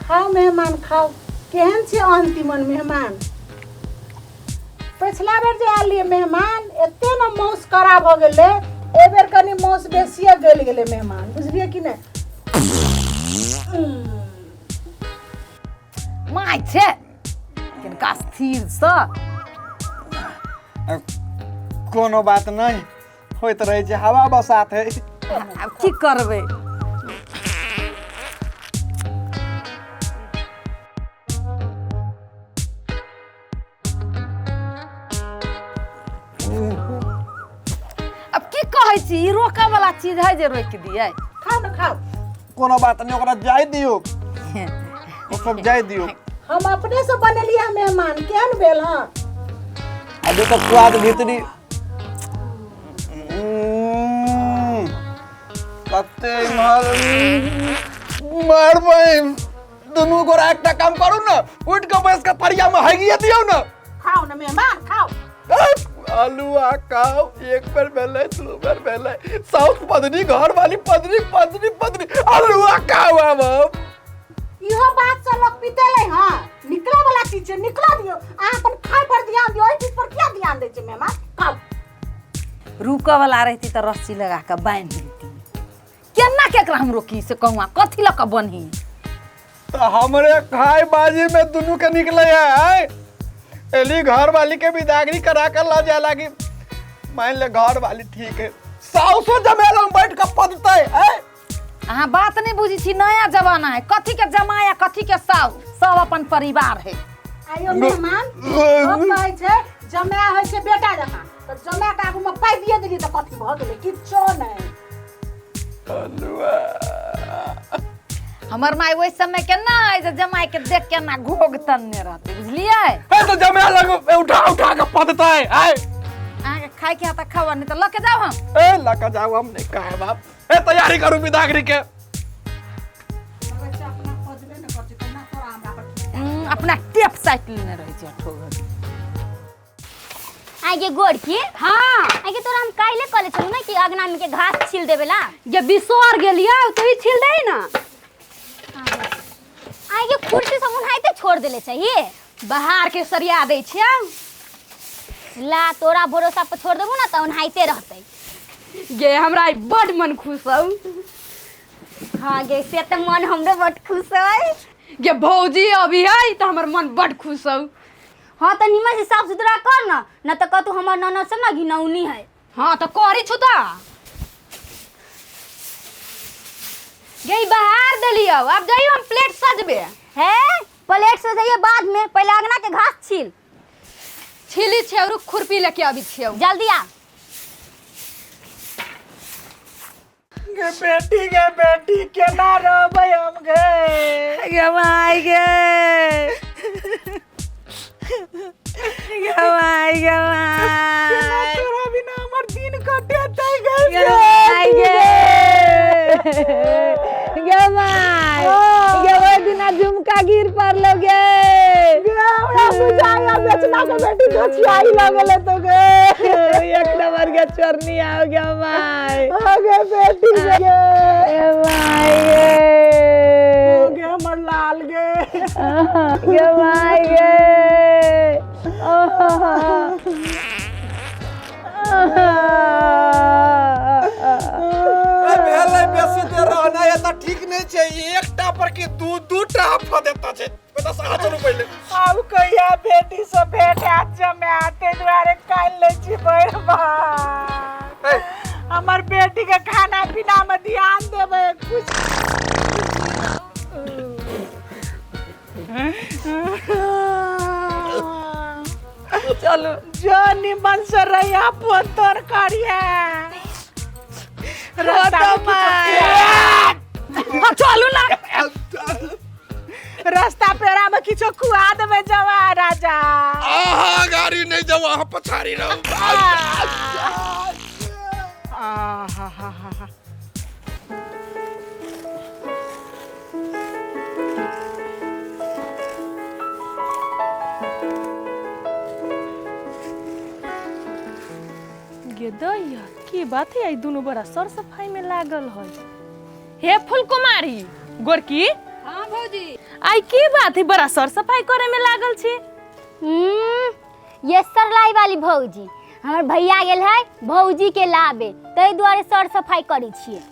खाओ मेहमान खाओ। केहन छे अंतिमन मेहमान? पिछला बेर जे आलिए मेहमान एते न मौस खराब हो गेले, ए बेर कनी मौस बेसिए गल गेले मेहमान, बुझलिए कि नहीं? माय छे किनका स्थिर स कोनो बात नहीं होइत रहे छै, हवा बसात है। अब की करबे। अब की कहै छी, ई रोका वाला चीज है जे रोक दिए। खाओ न खाओ। कोनो बात नहीं, ओकरा जाय दियो, ओ सब जाय दियो। हम अपने से बनेलिए मेहमान, केहन भेल हां? अभी तो स्वाद भीतरी कते मार भाई दुनू गोरा एकटा काम करू न, उठ के बैस के थरिया में हगिए दियो न। खाओ न मेहमान खाओ। आलूआ खाओ, एक बार बेले दो बार बेले, साउथ पदनी घर वाली पदनी पदनी पदनी आलूआ खाओ। अब इहो बात से लोग पिटेले हां, निकला वाला चीज है, निकला दियो। आ अपन खाए पर ध्यान दियो, ई चीज पर क्या ध्यान दे छे मेहमान? खाओ। रुका वाला रहती तो रस्सी लगा के बांध देती। केना केकरा हम रोकी से कहूँ, कथी लक बनी? तो हमरे खाए बाजी में दुनू के निकले है। एली घर वाली के विदागरी करा कर ला जाए लगी। मान ले घर वाली ठीक है, साउसो जमेला में बैठ के पदते है। अहाँ बात नहीं बुझी छी, नया जमाना है, कथी के जमाया कथी के साउ, सब अपन परिवार है। आयो मेहमान अब कहै छै जमाया होइ छै बेटा जकां, तो जमाया के आगू में पाइ दिए देली तो कथी भ गेलै? किछो नहीं। हमर माई वही समय के ना है जे जमाई के देख के ना घोग तन्ने रहते, बुझलिए? है तो जमेला लग उठा उठा के पदते है। अहाँ के खाए के हाथ खावा, नहीं तो लके जाओ हम। ए लका जाओ, हम नहीं कहे बाप। ए तैयारी करू विदागरी के। अपना टेप साइकिल ने रहे छै ठोग। आगे गोड़ की हां आगे तोरा हम काइले कले छलु ना कि अगना में के घास छील देबेला। ये बिसोर गेलियो तो ही छिल दे ना। आगे कुर्सी सब उन्हाइते छोड़ देले चाहिए, बाहर के सरिया दे छै। ला तोरा भरोसा पर छोड़ देबू ना त उन्हाइते रहतै। ये हमरा बड़ मन खुश हौ। हां गे से त मन हमरो बड़ खुश है। ये भौजी अभी है तो हमर मन बड़ खुश हौ। हां त निमन से साफ सुथरा कर ना, न त कतु हमर ननद से ना घिनौनी है। हां तो करी छु त। गई बाहर दलियो, अब जाइयो हम प्लेट सजबे। है प्लेट से जाइए बाद में, पहले अगना के घास छील। छिली छेरु खुरपी लेके आबी छियौ, जल्दी आ। गे बेटी केना रहबै हम गे? गे माई गे, गे माई गे माई, तोरा बिना हमर दिन कटेतै गे। गे माई गे, गे माई गे वो दिना झुमका गिर पड़लो गे। हमरा बुझाया बेचना के बेटी दोछियाई लगले तो गे। एक नंबर के चोरनी आओ गे माई। हो गे बेटी गे। गे माई गे, हो गे हमर लाल गे। गे माई गे। भेलै बेसी देर रहना है त ठीक नहीं छै। एकटा पर के दू टा फ देता छै। बेटा से हाथ चलू पहले। अब कहिया बेटी से भेट हाथ जमे आते द्वारे काल ले छी बरबा। हमर बेटी के खाना पीना में ध्यान देबे कुछ। चलो जो निमन से रहिया फोन तोर करिए। रास्ता में चलू ना, रास्ता पेड़ा में किछो खुआ देबे जवा राजा। आहा गाड़ी नहीं जाओ, वहां पछाड़ी रहो। गे दैया की बात है, दोनों बड़ा सर सफाई में लागल है। हे फूल कुमारी गोरकी, हां आई की बात है बड़ा सर सफाई करे में लागल छी। ये सरलाई वाली भौजी हमर भैया गेल है भौजी के लाबे तै दुआरे सर सफाई करी छिए।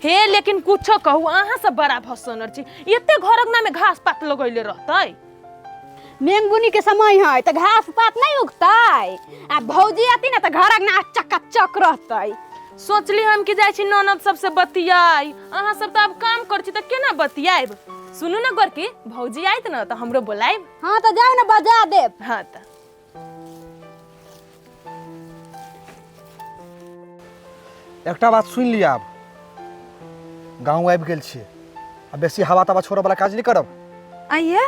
हे लेकिन कुछो कहू अहाँ सब बड़ा भसनर छी, एते घर अंगना में घास पात लगैले रहतै। मेंगबुनी के समय है तो घास पात नहीं उगतै आ भौजी आती ना तो घर अंगना चकाचक रहतै। सोचली हम कि जाइ छी ननद सबसे बतियाई, अहाँ सब तो अब काम कर छी तो केना बतियाइब। सुनू ना गोरकी भौजी आइत ना तो हमरो बुलाइब। हाँ तो जाओ ना बजा देब। हाँ तो एकटा बात सुन लिया, आब गाँव आबि गेल छियै, अब बेसी हवा तवा छोड़े वाला काज नहीं करब। आइए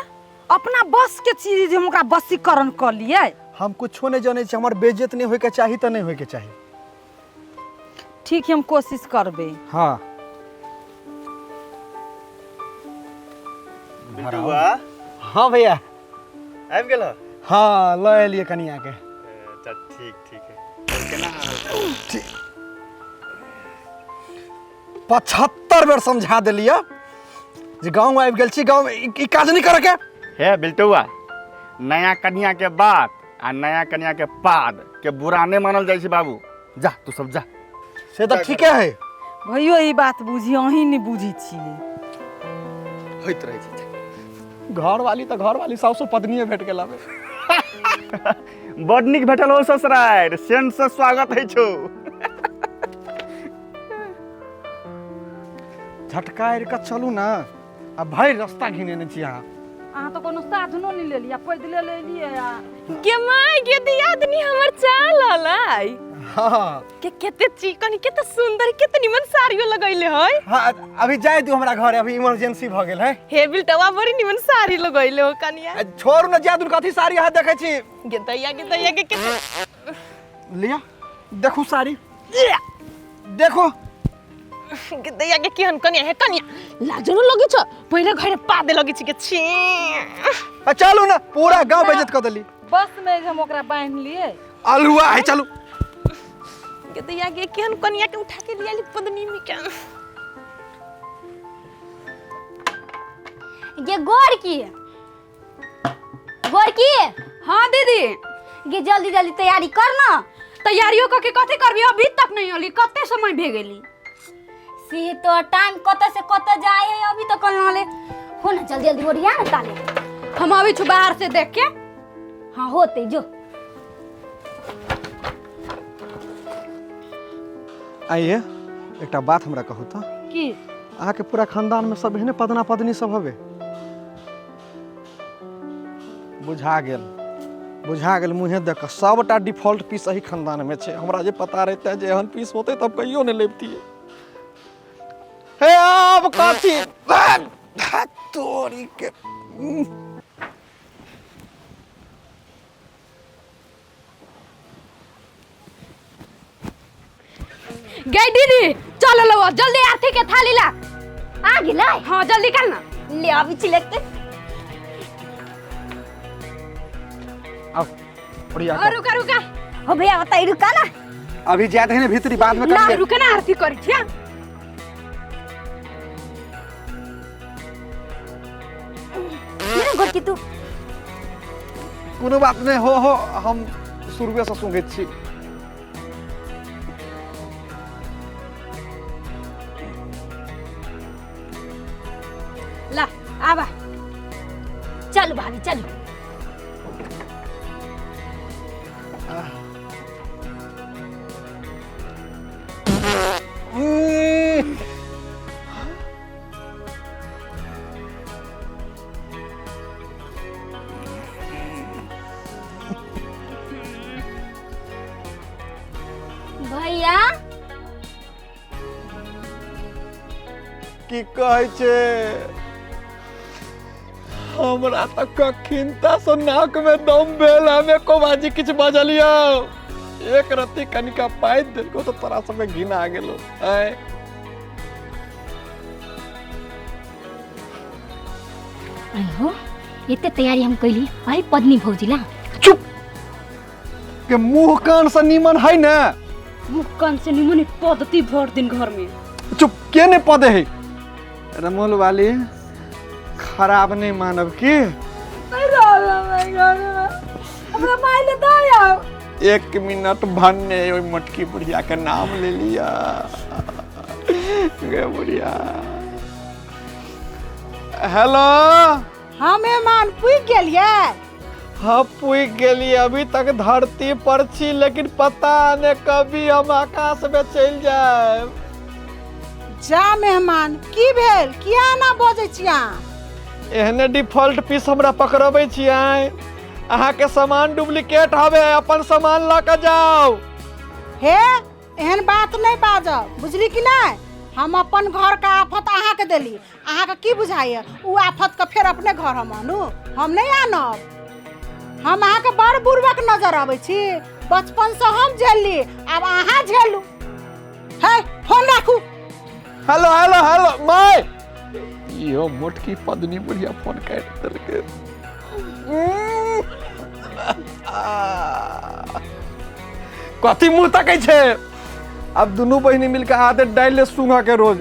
अपना बस के चीज हम ओकरा बसीकरण कर लिए। हम कुछो नहीं जाने छी, हमर बेइज्जत नहीं होय के चाही तो नहीं होय के चाही। ठीक है हम कोशिश करबे। हाँ हाँ भैया आबि गेल। हाँ ल एलिए कनिया के। अच्छा ठीक है। केना 75 बेर समझा देलिए जे गाँव आबि गेल छी, गाँव ई काज नहीं करे के। हे बिल्टुआ, नया कन्या के बात आ नया कन्या के पाद के बुरा नहीं मानल जाइ छै बाबू। जा तू सब जा। से तो ठीक है भैयो ई बात बुझी, अहीं नहीं बुझी छी। होइत रहे छै। घर वाली साउसो पत्नीए भेट गेल आबे। बड नीक भेटल हो ससुरार, सेंट से स्वागत है छौ। झटकाएर के चलू ना, अब भाई रास्ता घिनेने छी अहाँ। अहाँ तो कोनो साधनो नहीं ले लिया, पैदले ले लिए या। के माय के दियादनी हमर चाल हलाई। हाँ के केते चिकन केते सुंदर केते निमन साड़ियो लगैले है। हाँ अभी जाए तू हमरा घर, अभी इमरजेंसी भ गेल है। हे बिल्टवा बड़ी निमन साड़ी लगैले हो कनिया। छोड़ न जा, कथी साड़ी अहाँ देखै छी। गेतैया के केते लिया देखू साड़ी, देखो गेतैया के केहन कनिया है कनिया लाजनो लगे छ। पहिले घरे पादे लगे छी के छी। चलू ना, पूरा गांव बेइज्जत कर देली। बस में हम ओकरा बांध लिए। अलुआ है, चलू। गेतैया के केहन कनिया के उठा के लियाली पदनी में के। ये गोरकी हाँ दीदी ये जल्दी जल्दी तैयारी कर ना। तैयारियों करके कथी करबी, अभी तक नहीं होली, कते समय भे गेली। से तो टाइम कत से कत जाए है अभी तक ना ले हो ना। जल्दी जल्दी ओरिया ना ताले। हम अभी छु बाहर से देख के। हाँ होते जो। आइए एकटा बात हमरा कहू तो की अहाँ के पूरा खानदान में सब एहने पदना पदनी सब हवे। बुझा गेल मुँहे देख के सबटा डिफॉल्ट पीस अही खानदान में छे। हमरा जे पता रहते जे एहन पीस होते तब कहियो नहीं लेबतिए। हे अब कथी तोरी के गई दीदी चलो लो जल्दी आरती के थाली ला। आ गेला। हाँ जल्दी कर ना। ले अभी चिलक के। आओ बढ़िया और रुका हो भैया बताई रुका ना। अभी जाते हैं भीतरी, बाद में ना करिए। रुके ना, आरती करी थी। गोरकी तू कोनो बात नहीं हो हम शुरुए से सुंगे छी। ला आबा चल भाभी चल। भैया की कहै छे, हमरा तक कखिनता से नाक में दम भेल, हमें को बाजी किछ बजलियो। एक रत्ती कनिका पाइ देलको तो तोरा सब में घिन आ गेलो। हो एते तैयारी हम कैली भाई पत्नी भौजी ला। चुप के मुंह कान से निमन है ना। मुक्कन से निमन पद्धति भर दिन घर में। चुप के ने पदे है। रमोल वाली खराब नहीं मानव की हमरा माय ले दया 1 मिनट भन्ने ओइ मोटकी बुढ़िया के नाम ले लिया गे बुढ़िया। हेलो हाँ मेहमान पुइ गेलिए। हाँ पुइ गेली, अभी तक धरती पर छी लेकिन पता नहीं कभी हम आकाश में चल जाए। जा मेहमान की भेल किया ना बजै छिया? एहने डिफॉल्ट पीस हमरा पकड़बै छियै। अहाँ के सामान डुप्लीकेट हवे, अपन सामान ला के जाओ। हे एहन बात नहीं बाजब बुझली कि नहीं? हम अपन घर का आफत अहाँ के देली, अहाँ के की बुझाइए? उ आफत के फिर अपने घर हम आनू? हम नहीं आनब। हम अहाँ के बड़ बुर्बक नजर आबै छी। बचपन से हम झेलली, अब अहाँ झेलू। है फोन राखू। हेलो हेलो हेलो माय, यो मोटकी पदनी बुढ़िया फोन काट देलकै। कथी मुंह तकै छै? अब दोनों बहिनी मिलकर आदत डाल ले सूंघा के रोज।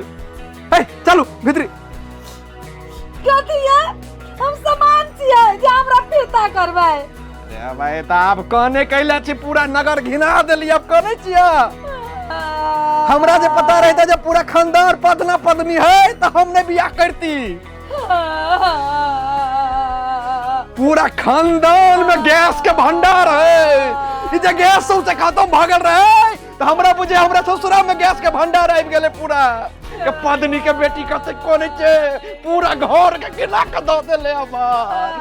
हे चलू भीतरी। कथी है? हम सामान छियै जे हमरा पीता करबै। अरे भाई त आप कहने कैला छी, पूरा नगर घिना देली, अब कहने छिया। हमरा जे पता रहता जे पूरा खानदान पदना पदनी है तो हमने बियाह करती। पूरा खानदान में गैस के भंडार है। ई जे गैस से खत्म भागल रहे तो हमरा बुझे हमरा ससुरा में गैस के भंडार आबि गेले पूरा। के पदनी के बेटी कते कोने छे, पूरा घर के गिला के दो देले हमार।